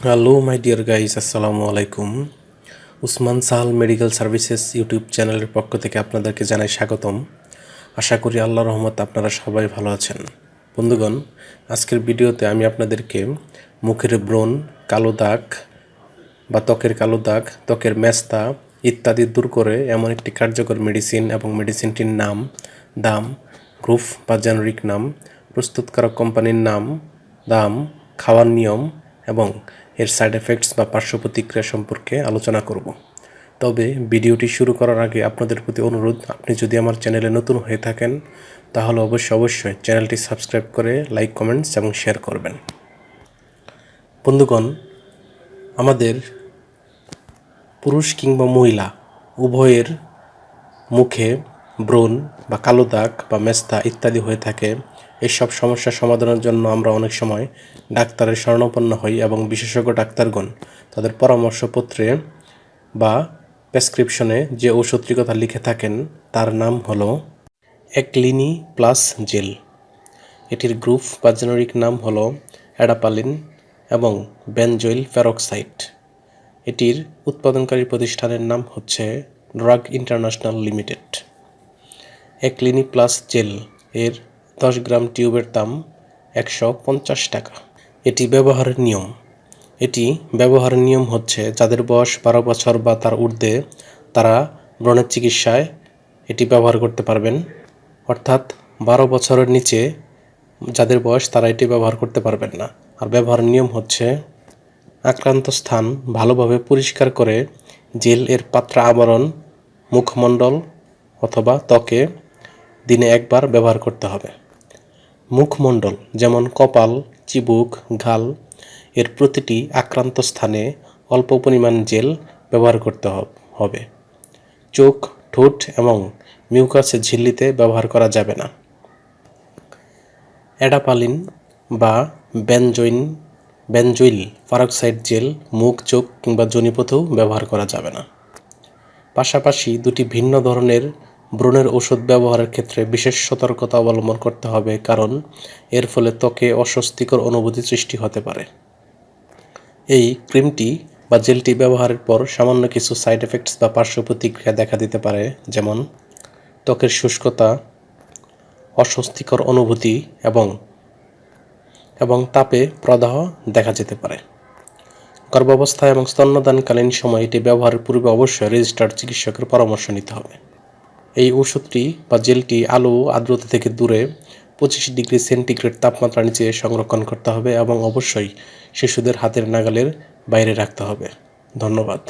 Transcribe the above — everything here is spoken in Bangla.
হ্যালো মাই ডিয়ার গাইস, আসসালামু আলাইকুম। Usman Sahal medical services YouTube চ্যানেলের পক্ষ থেকে আপনাদেরকে জানাই স্বাগতম। আশা করি আল্লাহর রহমতে আপনারা সবাই ভালো আছেন। বন্ধুগণ, আজকের ভিডিওতে আমি আপনাদেরকে মুখের ব্রণ, কালো দাগ বা ত্বকের কালো দাগ, ত্বকের মেস্তা ইত্যাদি দূর করে এমন একটি কার্যকর মেডিসিন এবং মেডিসিনটির নাম, দাম, গ্রুপ বা জেনারিক নাম, প্রস্তুতকারক কোম্পানির নাম, দাম, খাওয়ার নিয়ম এবং এর সাইড এফেক্টস বা পার্শ্ব প্রতিক্রিয়া সম্পর্কে আলোচনা করব। তবে ভিডিওটি শুরু করার আগে আপনাদের প্রতি অনুরোধ, আপনি যদি আমার চ্যানেলে নতুন হয়ে থাকেন তাহলে অবশ্যই চ্যানেলটি সাবস্ক্রাইব করে লাইক, কমেন্টস এবং শেয়ার করবেন। বন্ধুগণ, আমাদের পুরুষ কিংবা মহিলা উভয়ের মুখে ব্রণ বা কালো দাগ বা মেস্তা ইত্যাদি হয়ে থাকে। এইসব সমস্যা সমাধানের জন্য আমরা অনেক সময় ডাক্তারের শরণাপন্ন হই এবং বিশেষজ্ঞ ডাক্তারগণ তাদের পরামর্শপত্রে বা প্রেসক্রিপশনে যে ঔষধটির কথা লিখে থাকেন তার নাম হলো অ্যাক্লিনি প্লাস জেল। এটির গ্রুপ বা জেনারিক নাম হলো অ্যাডাপালিন এবং বেনজোইল পেরক্সাইড। এটির উৎপাদনকারী প্রতিষ্ঠানের নাম হচ্ছে ড্রাগ ইন্টারন্যাশনাল লিমিটেড। অ্যাক্লিনি প্লাস জেল এর 10 গ্রাম টিউবের দাম 150 টাকা। এটি ব্যবহারের নিয়ম হচ্ছে যাদের বয়স 12 বছর বা তার ঊর্ধ্বে তারা ব্রণের চিকিৎসায় এটি ব্যবহার করতে পারবেন। অর্থাৎ 12 বছরের নিচে যাদের বয়স তারা এটি ব্যবহার করতে পারবেন না। আর ব্যবহারের নিয়ম হচ্ছে আক্রান্ত স্থান ভালোভাবে পরিষ্কার করে জেল এর পাত্র আবরণ, মুখমণ্ডল অথবা ত্বকে দিনে একবার ব্যবহার করতে হবে। মুখমণ্ডল যেমন কপাল, চিবুক, গাল এর প্রতিটি আক্রান্ত স্থানে অল্প পরিমাণ জেল ব্যবহার করতে হবে। চোখ, ঠোঁট এবং মিউকাসের ঝিল্লিতে ব্যবহার করা যাবে না। অ্যাডাপালিন বা বেনজোইল পেরক্সাইড জেল মুখ, চোখ কিংবা যোনিপথেও ব্যবহার করা যাবে না। পাশাপাশি দুটি ভিন্ন ধরনের ব্রণের ওষুধ ব্যবহারের ক্ষেত্রে বিশেষ সতর্কতা অবলম্বন করতে হবে, কারণ এর ফলে ত্বকে অস্বস্তিকর অনুভূতি সৃষ্টি হতে পারে। এই ক্রিমটি বা জেলটি ব্যবহারের পর সামান্য কিছু সাইড এফেক্টস বা পার্শ্ব প্রতিক্রিয়া দেখা দিতে পারে, যেমন ত্বকের শুষ্কতা, অস্বস্তিকর অনুভূতি এবং তাপে প্রদাহ দেখা যেতে পারে। গর্ভাবস্থায় এবং স্তন্যদানকালীন সময়ে এটি ব্যবহারের পূর্বে অবশ্যই রেজিস্টার্ড চিকিৎসকের পরামর্শ নিতে হবে। এই ওষুধটি বা জেলটি আলো আর্দ্রতা থেকে দূরে 25 ডিগ্রি সেন্টিগ্রেড তাপমাত্রার নিচে সংরক্ষণ করতে হবে এবং অবশ্যই শিশুদের হাতের নাগালের বাইরে রাখতে হবে। ধন্যবাদ।